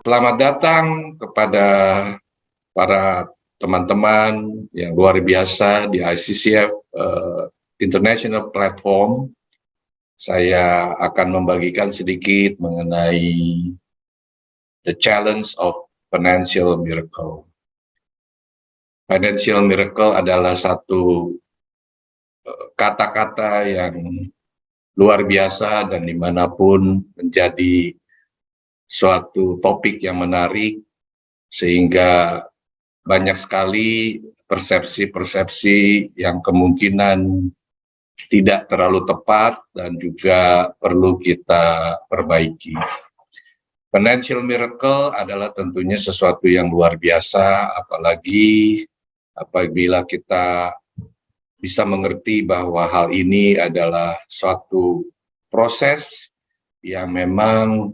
Selamat datang kepada para teman-teman yang luar biasa di ICCF International Platform. Saya akan membagikan sedikit mengenai the challenge of financial miracle. Financial miracle adalah satu kata-kata yang luar biasa dan dimanapun menjadi suatu topik yang menarik, sehingga banyak sekali persepsi-persepsi yang kemungkinan tidak terlalu tepat dan juga perlu kita perbaiki. Financial miracle adalah tentunya sesuatu yang luar biasa, apalagi apabila kita bisa mengerti bahwa hal ini adalah suatu proses yang memang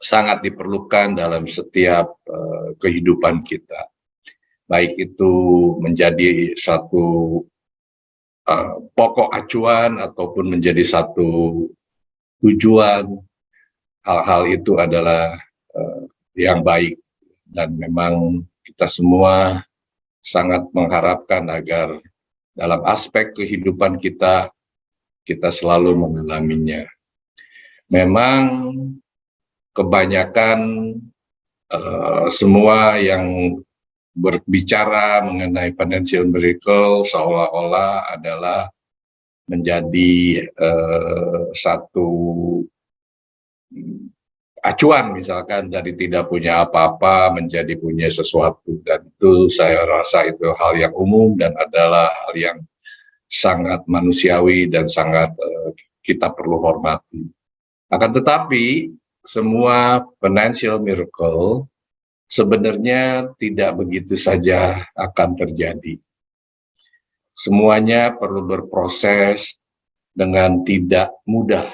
sangat diperlukan dalam setiap kehidupan kita. Baik itu menjadi satu pokok acuan ataupun menjadi satu tujuan, hal-hal itu adalah yang baik, dan memang kita semua sangat mengharapkan agar dalam aspek kehidupan kita selalu mengalaminya. Memang kebanyakan semua yang berbicara mengenai financial miracle seolah-olah adalah menjadi satu acuan, misalkan dari tidak punya apa-apa menjadi punya sesuatu, dan itu saya rasa itu hal yang umum dan adalah hal yang sangat manusiawi dan sangat kita perlu hormati. Akan tetapi semua financial miracle sebenarnya tidak begitu saja akan terjadi. Semuanya perlu berproses dengan tidak mudah.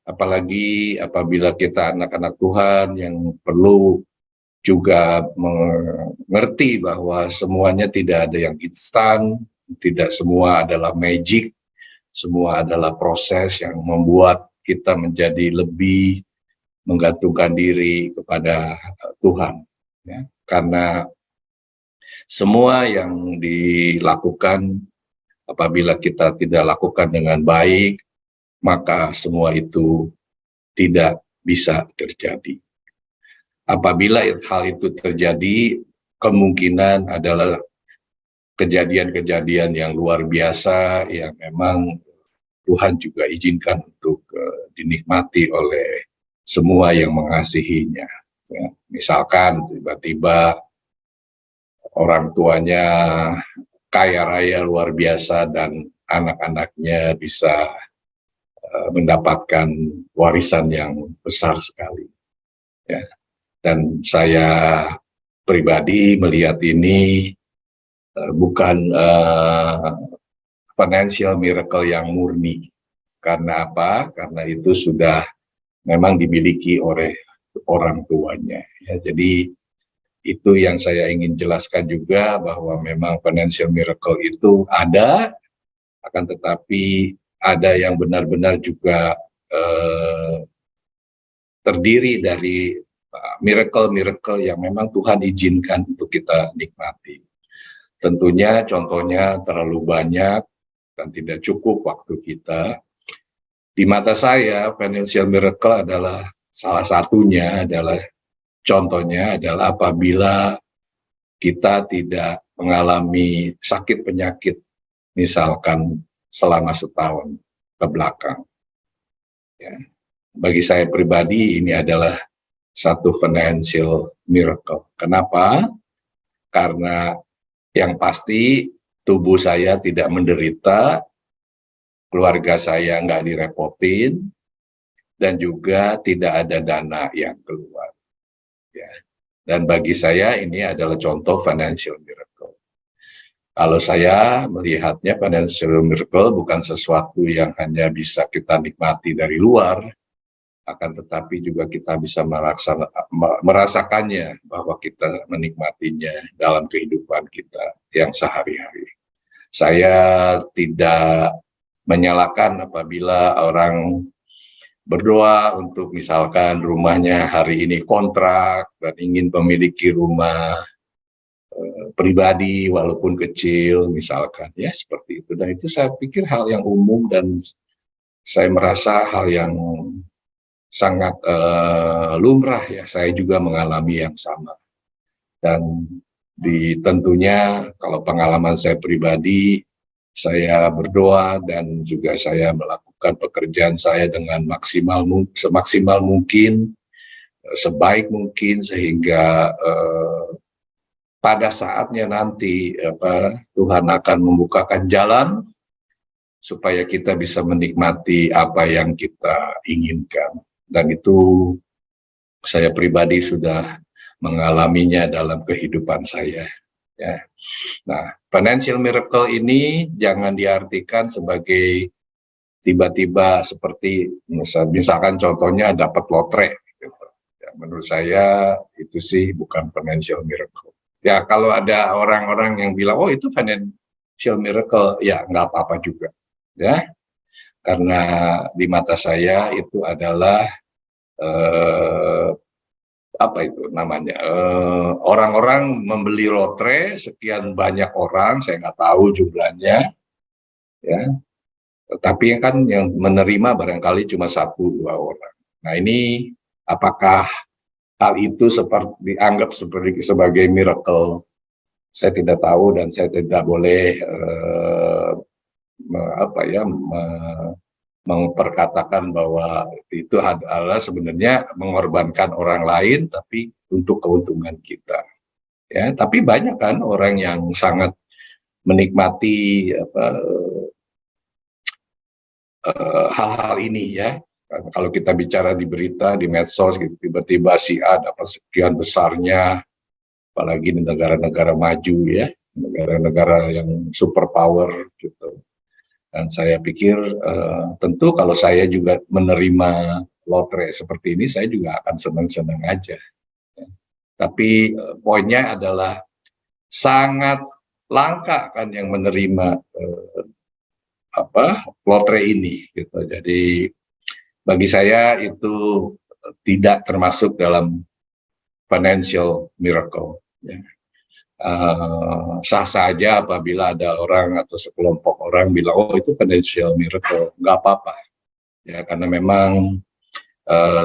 Apalagi apabila kita anak-anak Tuhan yang perlu juga mengerti bahwa semuanya tidak ada yang instan, tidak semua adalah magic, semua adalah proses yang membuat kita menjadi lebih menggantungkan diri kepada Tuhan, ya. Karena semua yang dilakukan, apabila kita tidak lakukan dengan baik, maka semua itu tidak bisa terjadi. Apabila hal itu terjadi, kemungkinan adalah kejadian-kejadian yang luar biasa yang memang Tuhan juga izinkan untuk dinikmati oleh semua yang mengasihinya. Ya. Misalkan tiba-tiba orang tuanya kaya raya luar biasa dan anak-anaknya bisa mendapatkan warisan yang besar sekali. Ya. Dan saya pribadi melihat ini bukan financial miracle yang murni. Karena apa? Karena itu sudah memang dimiliki oleh orang tuanya. Ya, jadi itu yang saya ingin jelaskan juga, bahwa memang financial miracle itu ada, akan tetapi ada yang benar-benar juga terdiri dari miracle-miracle yang memang Tuhan izinkan untuk kita nikmati. Tentunya contohnya terlalu banyak dan tidak cukup waktu kita. Di mata saya, financial miracle adalah salah satunya, adalah contohnya adalah apabila kita tidak mengalami sakit penyakit, misalkan selama setahun ke belakang. Ya. Bagi saya pribadi ini adalah satu financial miracle. Kenapa? Karena yang pasti tubuh saya tidak menderita, keluarga saya nggak direpotin, dan juga tidak ada dana yang keluar. Ya. Dan bagi saya ini adalah contoh financial miracle. Kalau saya melihatnya, financial miracle bukan sesuatu yang hanya bisa kita nikmati dari luar, akan tetapi juga kita bisa merasakannya, bahwa kita menikmatinya dalam kehidupan kita yang sehari-hari. Saya tidak menyalahkan apabila orang berdoa untuk misalkan rumahnya hari ini kontrak dan ingin memiliki rumah pribadi walaupun kecil misalkan, ya seperti itu. Dan itu saya pikir hal yang umum dan saya merasa hal yang sangat lumrah ya. Saya juga mengalami yang sama. Dan tentunya kalau pengalaman saya pribadi, saya berdoa dan juga saya melakukan pekerjaan saya dengan semaksimal mungkin, sebaik mungkin, sehingga pada saatnya nanti Tuhan akan membukakan jalan supaya kita bisa menikmati apa yang kita inginkan. Dan itu saya pribadi sudah mengalaminya dalam kehidupan saya. Ya. Nah, financial miracle ini jangan diartikan sebagai tiba-tiba seperti misalkan contohnya dapat lotre. Gitu. Ya, menurut saya itu sih bukan financial miracle. Ya, kalau ada orang-orang yang bilang, oh itu financial miracle, ya nggak apa-apa juga. Ya, karena di mata saya itu adalah apa itu namanya, orang-orang membeli lotre, sekian banyak orang, saya nggak tahu jumlahnya, ya, tetapi kan yang menerima barangkali cuma 1-2 orang. Nah ini apakah hal itu dianggap sebagai miracle? Saya tidak tahu dan saya tidak boleh memperkatakan bahwa itu adalah sebenarnya mengorbankan orang lain tapi untuk keuntungan kita. Ya, tapi banyak kan orang yang sangat menikmati hal-hal ini ya. Kalau kita bicara di berita, di medsos, gitu, tiba-tiba si A dapat sekian besarnya, apalagi di negara-negara maju ya, negara-negara yang superpower gitu. Dan saya pikir tentu kalau saya juga menerima lotre seperti ini, saya juga akan senang-senang aja. Ya. Tapi poinnya adalah sangat langka kan yang menerima lotre ini. Gitu. Jadi bagi saya itu tidak termasuk dalam financial miracle. Ya. Sah saja apabila ada orang atau sekelompok orang bilang, oh itu financial miracle, nggak apa-apa. Ya, karena memang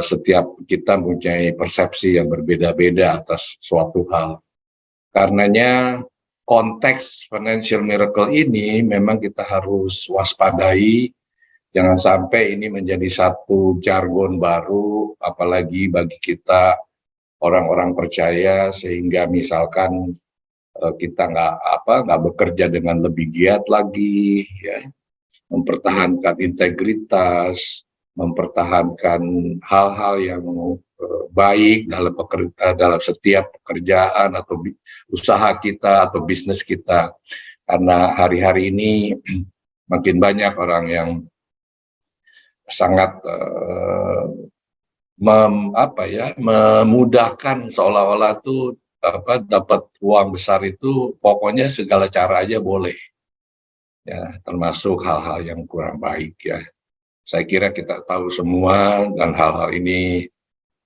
setiap kita mempunyai persepsi yang berbeda-beda atas suatu hal. Karenanya konteks financial miracle ini memang kita harus waspadai, jangan sampai ini menjadi satu jargon baru, apalagi bagi kita orang-orang percaya, sehingga misalkan kita nggak bekerja dengan lebih giat lagi, ya, mempertahankan integritas, mempertahankan hal-hal yang baik dalam setiap pekerjaan atau usaha kita atau bisnis kita. Karena hari-hari ini makin banyak orang yang sangat memudahkan, seolah-olah tuh dapat uang besar itu pokoknya segala cara aja boleh, ya, termasuk hal-hal yang kurang baik ya. Saya kira kita tahu semua dan hal-hal ini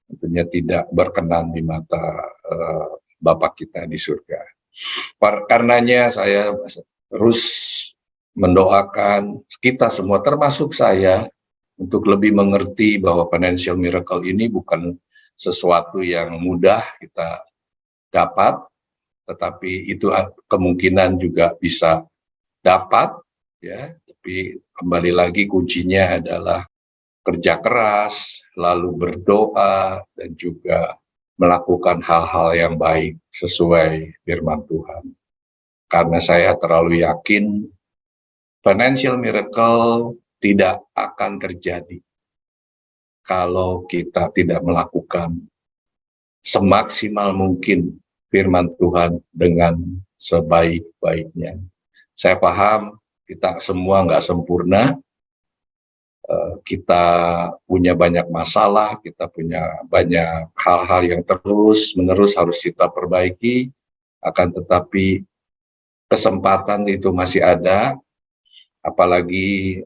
tentunya tidak berkenan di mata Bapa kita di surga. Karenanya saya terus mendoakan kita semua, termasuk saya, untuk lebih mengerti bahwa financial miracle ini bukan sesuatu yang mudah kita dapat, tetapi itu kemungkinan juga bisa dapat, ya. Tapi kembali lagi kuncinya adalah kerja keras, lalu berdoa, dan juga melakukan hal-hal yang baik sesuai firman Tuhan. Karena saya terlalu yakin financial miracle tidak akan terjadi kalau kita tidak melakukan semaksimal mungkin firman Tuhan dengan sebaik-baiknya. Saya paham kita semua nggak sempurna, kita punya banyak masalah, kita punya banyak hal-hal yang terus-menerus harus kita perbaiki, akan tetapi kesempatan itu masih ada, apalagi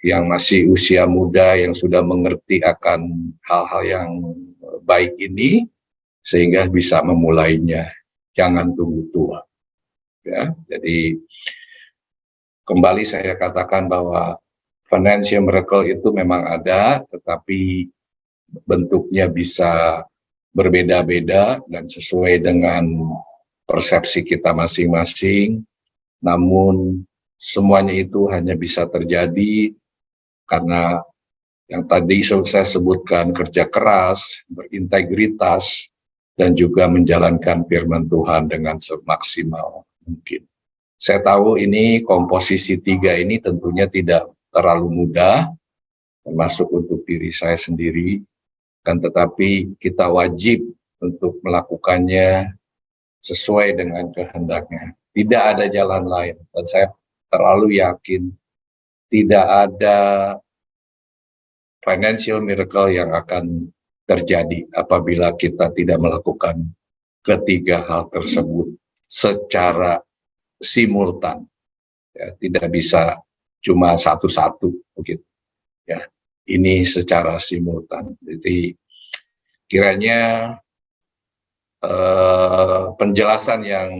yang masih usia muda, yang sudah mengerti akan hal-hal yang baik ini, sehingga bisa memulainya. Jangan tunggu tua. Ya, jadi kembali saya katakan bahwa financial miracle itu memang ada, tetapi bentuknya bisa berbeda-beda dan sesuai dengan persepsi kita masing-masing. Namun semuanya itu hanya bisa terjadi karena yang tadi saya sebutkan, kerja keras, berintegritas, dan juga menjalankan firman Tuhan dengan semaksimal mungkin. Saya tahu ini komposisi tiga ini tentunya tidak terlalu mudah, termasuk untuk diri saya sendiri, kan tetapi kita wajib untuk melakukannya sesuai dengan kehendaknya. Tidak ada jalan lain, dan saya terlalu yakin tidak ada financial miracle yang akan terjadi apabila kita tidak melakukan ketiga hal tersebut secara simultan. Ya, tidak bisa cuma satu-satu begitu. Ya, ini secara simultan. Jadi kiranya penjelasan yang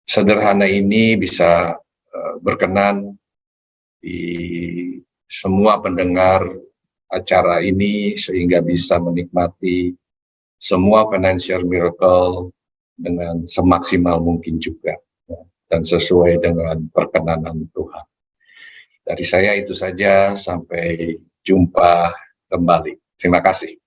sederhana ini bisa berkenan di semua pendengar acara ini sehingga bisa menikmati semua financial miracle dengan semaksimal mungkin juga, ya, dan sesuai dengan perkenanan Tuhan. Dari saya itu saja, sampai jumpa kembali. Terima kasih.